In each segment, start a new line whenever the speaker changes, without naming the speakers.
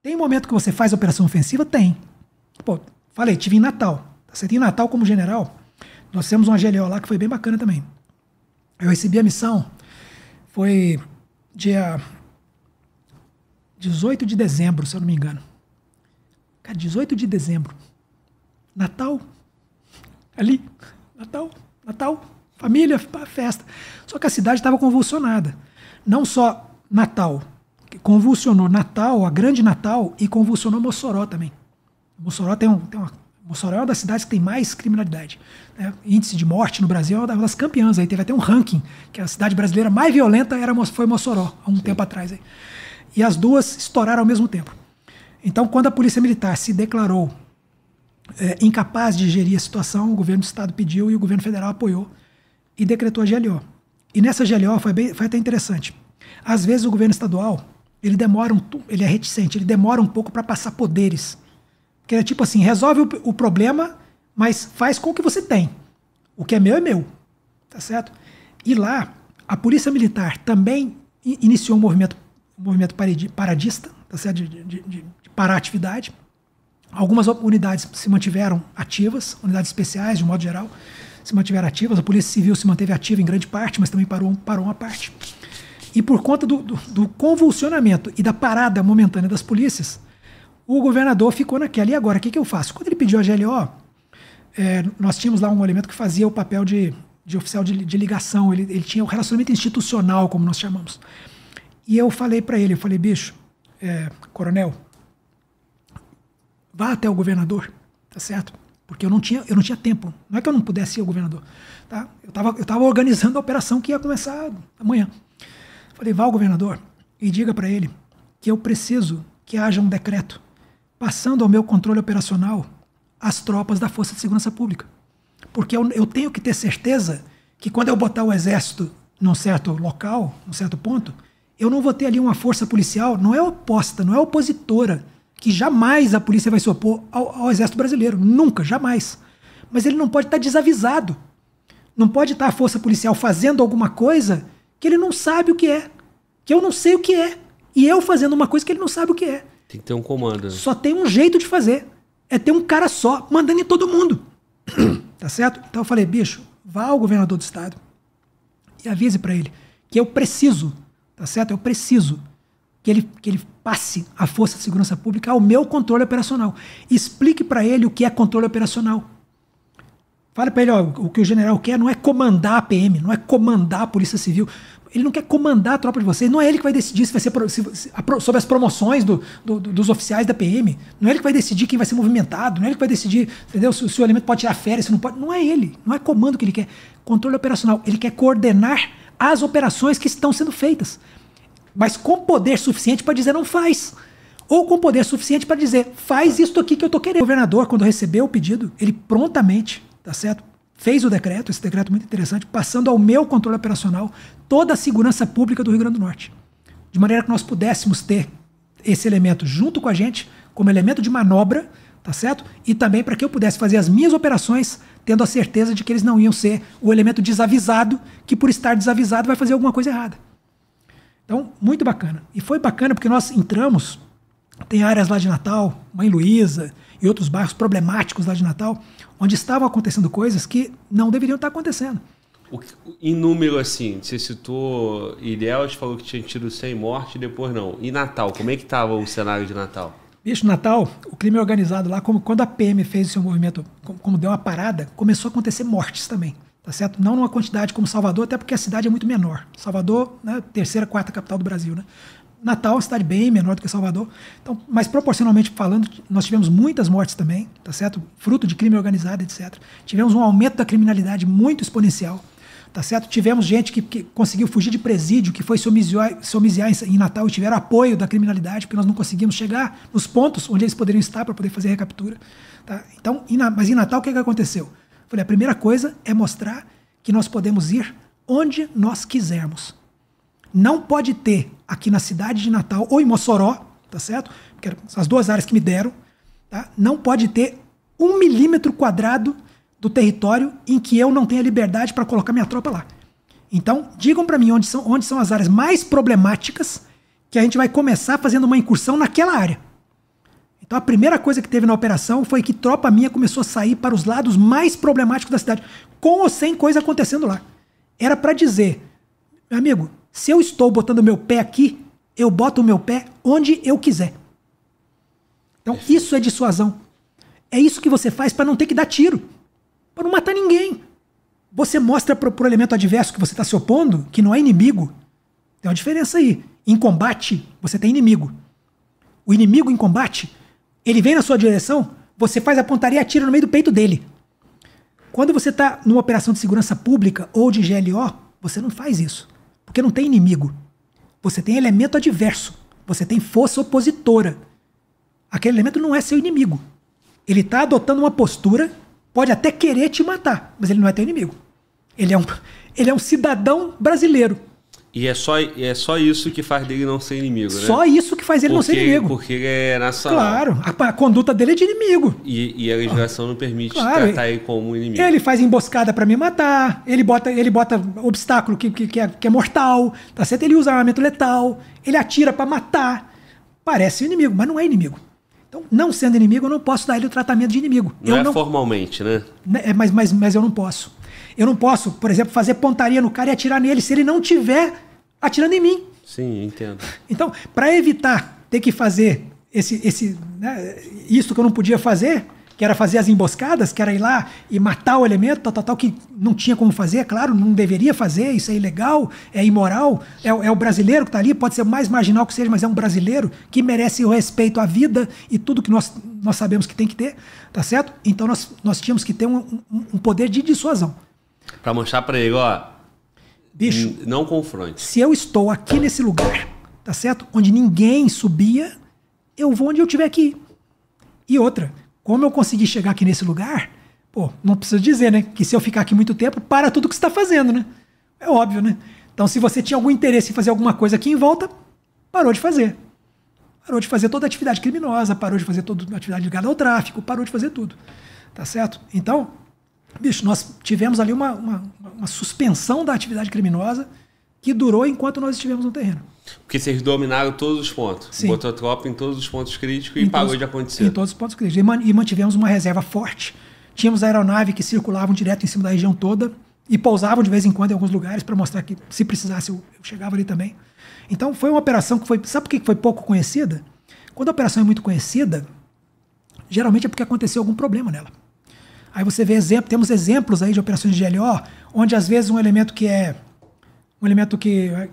Tem momento que você faz operação ofensiva? Tem. Pô, falei, tive em Natal. Você tem em Natal como general. Nós temos uma GLO lá que foi bem bacana também. Eu recebi a missão, foi dia 18 de dezembro, se eu não me engano. Cara, 18 de dezembro. Natal. Ali. Natal. Família, festa. Só que a cidade estava convulsionada. Não só Natal. Convulsionou Natal, a grande Natal, e convulsionou Mossoró também. Mossoró Mossoró é uma das cidades que tem mais criminalidade. Né? Índice de morte no Brasil é uma das campeãs. Aí teve até um ranking, que a cidade brasileira mais violenta foi Mossoró, há um tempo atrás. Aí. E as duas estouraram ao mesmo tempo. Então, quando a Polícia Militar se declarou incapaz de gerir a situação, o governo do Estado pediu e o governo federal apoiou e decretou a GLO. E nessa GLO foi até interessante. Às vezes o governo estadual, ele é reticente, ele demora um pouco para passar poderes. Porque é tipo assim, resolve o problema, mas faz com o que você tem. O que é meu é meu. Tá certo? E lá, a Polícia Militar também iniciou um movimento paradista, tá certo? De parar a atividade. Algumas unidades se mantiveram ativas, unidades especiais, de um modo geral, se mantiveram ativas. A Polícia Civil se manteve ativa em grande parte, mas também parou uma parte. E por conta do convulsionamento e da parada momentânea das polícias, o governador ficou naquela. E agora, o que eu faço? Quando ele pediu a GLO, nós tínhamos lá um elemento que fazia o papel de oficial de ligação. Ele tinha o relacionamento institucional, como nós chamamos. E eu falei para ele, bicho, coronel, vá até o governador, tá certo? Porque eu não tinha tempo. Não é que eu não pudesse ir ao governador. Tá? Eu tava organizando a operação que ia começar amanhã. Falei, vá ao governador e diga para ele que eu preciso que haja um decreto passando ao meu controle operacional as tropas da Força de Segurança Pública. Porque eu tenho que ter certeza que quando eu botar o exército num certo local, num certo ponto, eu não vou ter ali uma força policial, não é oposta, não é opositora, que jamais a polícia vai se opor ao exército brasileiro. Nunca, jamais. Mas ele não pode estar desavisado. Não pode estar a força policial fazendo alguma coisa que ele não sabe o que é. Que eu não sei o que é. E eu fazendo uma coisa que ele não sabe o que é.
Tem que ter um comando. Né?
Só tem um jeito de fazer. É ter um cara só, mandando em todo mundo. Tá certo? Então eu falei, bicho, vá ao governador do estado e avise para ele que eu preciso, tá certo? Eu preciso que ele passe a Força de Segurança Pública ao meu controle operacional. Explique para ele o que é controle operacional. Fale para ele, ó, o que o general quer não é comandar a PM, não é comandar a Polícia Civil. Ele não quer comandar a tropa de vocês. Não é ele que vai decidir se vai ser sobre as promoções dos oficiais da PM. Não é ele que vai decidir quem vai ser movimentado. Não é ele que vai decidir, entendeu, se o elemento pode tirar férias, se não pode. Não é ele. Não é comando que ele quer. Controle operacional. Ele quer coordenar as operações que estão sendo feitas. Mas com poder suficiente para dizer não faz. Ou com poder suficiente para dizer faz isto aqui que eu estou querendo. O governador, quando recebeu o pedido, ele prontamente, tá certo? Fez o decreto, esse decreto muito interessante, passando ao meu controle operacional toda a segurança pública do Rio Grande do Norte. De maneira que nós pudéssemos ter esse elemento junto com a gente, como elemento de manobra, tá certo? E também para que eu pudesse fazer as minhas operações tendo a certeza de que eles não iam ser o elemento desavisado, que por estar desavisado vai fazer alguma coisa errada. Então, muito bacana. E foi bacana porque nós entramos, tem áreas lá de Natal, Mãe Luísa e outros bairros problemáticos lá de Natal, onde estavam acontecendo coisas que não deveriam estar acontecendo.
Em número, assim, você citou Ilhéus, falou que tinha tido 100 mortes, depois não. E Natal, como é que estava o cenário de Natal?
Bicho, Natal, o crime organizado lá, quando a PM fez o seu movimento, como deu uma parada, começou a acontecer mortes também. Tá certo? Não numa quantidade como Salvador, até porque a cidade é muito menor. Salvador, né, terceira, quarta capital do Brasil, né? Natal é uma cidade bem menor do que Salvador. Então, mas proporcionalmente falando, nós tivemos muitas mortes também, tá certo? Fruto de crime organizado, etc. Tivemos um aumento da criminalidade muito exponencial, tá certo? Tivemos gente que conseguiu fugir de presídio, que foi se homiziar em Natal e tiveram apoio da criminalidade, porque nós não conseguimos chegar nos pontos onde eles poderiam estar para poder fazer recaptura. Tá? Então, mas em Natal o que aconteceu? Falei, a primeira coisa é mostrar que nós podemos ir onde nós quisermos. Não pode ter aqui na cidade de Natal ou em Mossoró, tá certo? Porque são as duas áreas que me deram, tá? Não pode ter 1 milímetro quadrado do território em que eu não tenha liberdade para colocar minha tropa lá. Então, digam para mim onde são as áreas mais problemáticas que a gente vai começar fazendo uma incursão naquela área. Então a primeira coisa que teve na operação foi que tropa minha começou a sair para os lados mais problemáticos da cidade, com ou sem coisa acontecendo lá. Era para dizer, meu amigo, se eu estou botando o meu pé aqui, eu boto o meu pé onde eu quiser. Então isso é dissuasão. É isso que você faz para não ter que dar tiro, para não matar ninguém. Você mostra para o elemento adverso que você está se opondo que não é inimigo. Tem uma diferença aí. Em combate, você tem inimigo. O inimigo em combate, ele vem na sua direção, você faz a pontaria e atira no meio do peito dele. Quando você está numa operação de segurança pública ou de GLO, você não faz isso. Porque não tem inimigo. Você tem elemento adverso. Você tem força opositora. Aquele elemento não é seu inimigo. Ele está adotando uma postura, pode até querer te matar, mas ele não é teu inimigo. Ele é um cidadão brasileiro.
E é só isso que faz dele não ser inimigo, né?
Só isso que faz ele não ser inimigo.
Porque ele é nacional.
Claro, a conduta dele é de inimigo.
E a legislação não permite tratar ele como inimigo.
Ele faz emboscada para me matar, ele bota obstáculo que é mortal, tá certo? Ele usa armamento letal, ele atira para matar. Parece inimigo, mas não é inimigo. Então, não sendo inimigo, eu não posso dar ele o tratamento de inimigo.
Não formalmente, né?
Mas eu não posso. Eu não posso, por exemplo, fazer pontaria no cara e atirar nele se ele não estiver atirando em mim.
Sim, entendo.
Então, para evitar ter que fazer isso que eu não podia fazer, que era fazer as emboscadas, que era ir lá e matar o elemento, tal, que não tinha como fazer, é claro, não deveria fazer, isso é ilegal, é imoral, é o brasileiro que está ali, pode ser o mais marginal que seja, mas é um brasileiro que merece o respeito à vida e tudo que nós sabemos que tem que ter, tá certo? Então nós tínhamos que ter um poder de dissuasão.
Para mostrar para ele, ó,
bicho,
não confronte.
Se eu estou aqui nesse lugar, tá certo? Onde ninguém subia, eu vou onde eu tiver que ir. E outra, como eu consegui chegar aqui nesse lugar, não preciso dizer, né? Que se eu ficar aqui muito tempo, para tudo que você está fazendo, né? É óbvio, né? Então, se você tinha algum interesse em fazer alguma coisa aqui em volta, parou de fazer. Parou de fazer toda a atividade criminosa, parou de fazer toda a atividade ligada ao tráfico, parou de fazer tudo. Tá certo? Então, bicho, nós tivemos ali uma suspensão da atividade criminosa que durou enquanto nós estivemos no terreno.
Porque vocês dominaram todos os pontos.
Sim.
Botou a tropa em todos os pontos críticos e parou de acontecer.
Em todos os pontos críticos. E mantivemos uma reserva forte. Tínhamos aeronaves que circulavam direto em cima da região toda e pousavam de vez em quando em alguns lugares para mostrar que, se precisasse, eu chegava ali também. Então, foi uma operação que foi... Sabe por que foi pouco conhecida? Quando a operação é muito conhecida, geralmente é porque aconteceu algum problema nela. Aí você vê temos exemplos aí de operações de GLO, onde às vezes um elemento que é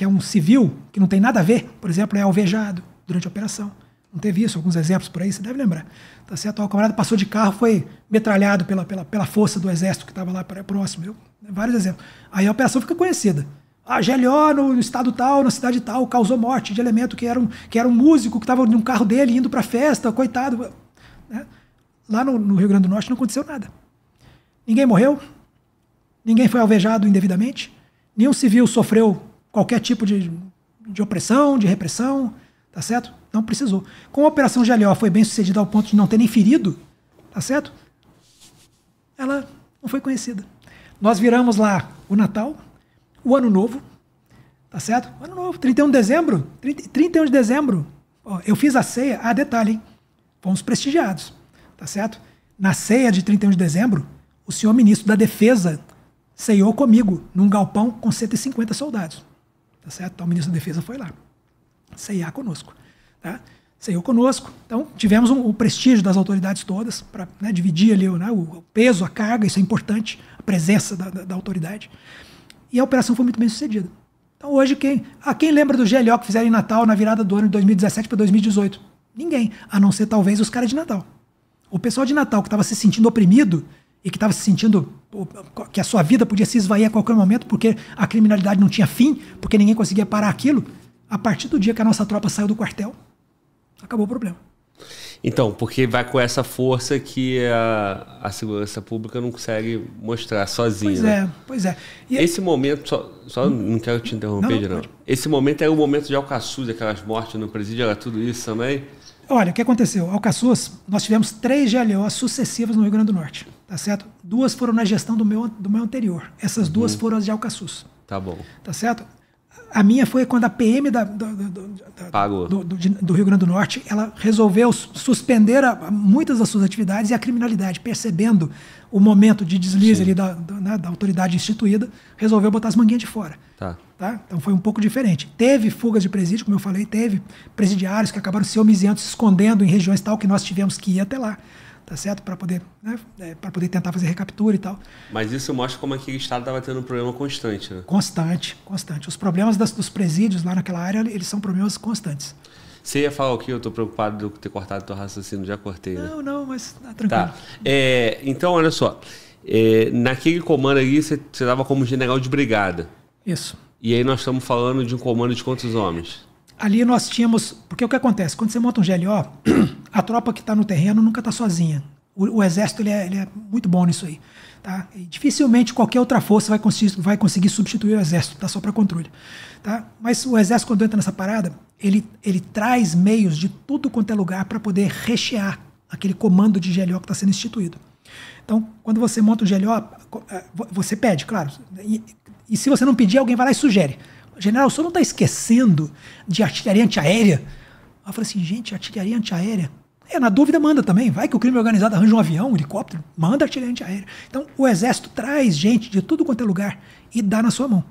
um civil, que não tem nada a ver, por exemplo, é alvejado durante a operação. Não teve isso? Alguns exemplos por aí, você deve lembrar. Tá certo? O camarada passou de carro, foi metralhado pela força do exército que estava lá próximo. Vários exemplos. Aí a operação fica conhecida. GLO no estado tal, na cidade tal, causou morte de elemento que era um músico que estava num carro dele indo para festa, coitado. Né? Lá no Rio Grande do Norte não aconteceu nada. Ninguém morreu, ninguém foi alvejado indevidamente, nenhum civil sofreu qualquer tipo de opressão, de repressão, tá certo? Não precisou. Como a operação GLO foi bem sucedida ao ponto de não ter nem ferido, tá certo? Ela não foi conhecida. Nós viramos lá o Natal, o Ano Novo, tá certo? Ano Novo, 31 de dezembro, 31 de dezembro, eu fiz a ceia, detalhe, hein? Fomos prestigiados, tá certo? Na ceia de 31 de dezembro, o senhor ministro da Defesa ceiou comigo num galpão com 150 soldados. Tá certo? Então o ministro da Defesa foi lá ceiar conosco. Tá? Ceiou conosco. Então tivemos o prestígio das autoridades todas para dividir ali o peso, a carga, isso é importante, a presença da autoridade. E a operação foi muito bem sucedida. Então hoje, quem lembra do GLO que fizeram em Natal na virada do ano de 2017 para 2018? Ninguém, a não ser talvez os caras de Natal. O pessoal de Natal que estava se sentindo oprimido e que estava se sentindo que a sua vida podia se esvair a qualquer momento porque a criminalidade não tinha fim, porque ninguém conseguia parar aquilo, a partir do dia que a nossa tropa saiu do quartel, acabou o problema.
Então, porque vai com essa força que a segurança pública não consegue mostrar sozinha.
Pois é.
E esse momento, só não quero te interromper, não. Esse momento é o momento de Alcaçuz, aquelas mortes no presídio, era tudo isso também?
Olha, o que aconteceu? Alcaçuz, nós tivemos 3 GLOs sucessivas no Rio Grande do Norte, tá certo? 2 foram na gestão do meu anterior. Essas 2 foram as de Alcaçuz.
Tá bom.
Tá certo? A minha foi quando a PM do Rio Grande do Norte, ela resolveu suspender muitas das suas atividades, e a criminalidade, percebendo o momento de deslize ali da autoridade instituída, resolveu botar as manguinhas de fora. Tá? Então foi um pouco diferente. Teve fugas de presídio, como eu falei, teve presidiários que acabaram se homiziando, se escondendo em regiões tal que nós tivemos que ir até lá. Tá certo? Para poder, para poder tentar fazer recaptura e tal.
Mas isso mostra como aquele estado estava tendo um problema constante, né?
Constante. Os problemas dos presídios lá naquela área, eles são problemas constantes.
Você ia falar o quê? Eu estou preocupado de eu ter cortado o teu raciocínio, já cortei. Né?
Não, mas tranquilo.
Tá. Então, olha só. Naquele comando ali, você estava como general de brigada.
Isso.
E aí nós estamos falando de um comando de quantos homens?
Ali nós tínhamos... Porque o que acontece? Quando você monta um GLO, a tropa que está no terreno nunca está sozinha. O Exército ele é muito bom nisso aí. Tá? E dificilmente qualquer outra força vai conseguir substituir o Exército, tá? Só para controle. Tá? Mas o Exército, quando entra nessa parada, ele traz meios de tudo quanto é lugar para poder rechear aquele comando de GLO que está sendo instituído. Então, quando você monta um GLO, você pede, claro. E se você não pedir, alguém vai lá e sugere. General, o senhor não está esquecendo de artilharia antiaérea? Eu falei assim, gente, artilharia antiaérea? Na dúvida manda também. Vai que o crime organizado arranja um avião, um helicóptero, manda artilharia antiaérea. Então, o Exército traz gente de tudo quanto é lugar e dá na sua mão.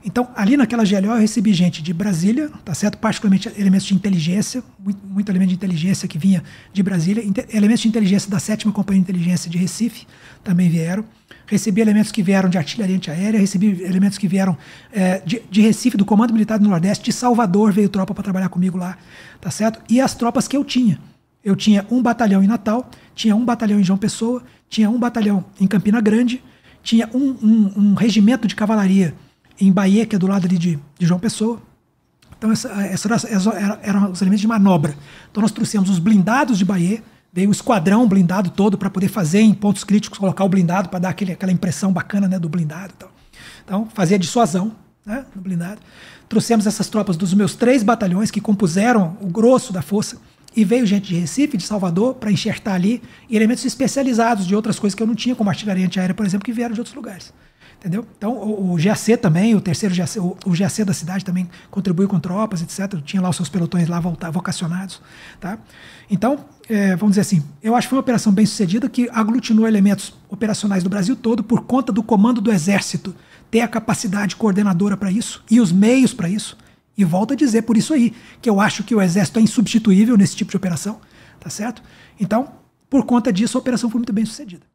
Então, ali naquela GLO eu recebi gente de Brasília, tá certo? Particularmente elementos de inteligência, muito elemento de inteligência que vinha de Brasília, elementos de inteligência da 7ª Companhia de Inteligência de Recife também vieram. Recebi elementos que vieram de artilharia antiaérea, recebi elementos que vieram de Recife, do Comando Militar do Nordeste, de Salvador veio tropa para trabalhar comigo lá, tá certo? E as tropas que eu tinha. Eu tinha um batalhão em Natal, tinha um batalhão em João Pessoa, tinha um batalhão em Campina Grande, tinha um regimento de cavalaria em Bahia, que é do lado ali de João Pessoa. Então, eram os elementos de manobra. Então, nós trouxemos os blindados de Bahia, veio o esquadrão blindado todo para poder fazer em pontos críticos, colocar o blindado para dar aquela impressão bacana, né, do blindado. Então, fazia dissuasão, né, no blindado. Trouxemos essas tropas dos meus 3 batalhões que compuseram o grosso da força, e veio gente de Recife, de Salvador, para enxertar ali, e elementos especializados de outras coisas que eu não tinha, como artilharia antiaérea, por exemplo, que vieram de outros lugares. Entendeu? Então, o GAC também, o terceiro GAC, o GAC da cidade também contribuiu com tropas, etc. Tinha lá os seus pelotões lá vocacionados. Tá? Então, vamos dizer assim, eu acho que foi uma operação bem sucedida que aglutinou elementos operacionais do Brasil todo por conta do comando do Exército ter a capacidade coordenadora para isso e os meios para isso. E volto a dizer por isso aí, que eu acho que o Exército é insubstituível nesse tipo de operação. Tá certo? Então, por conta disso, a operação foi muito bem sucedida.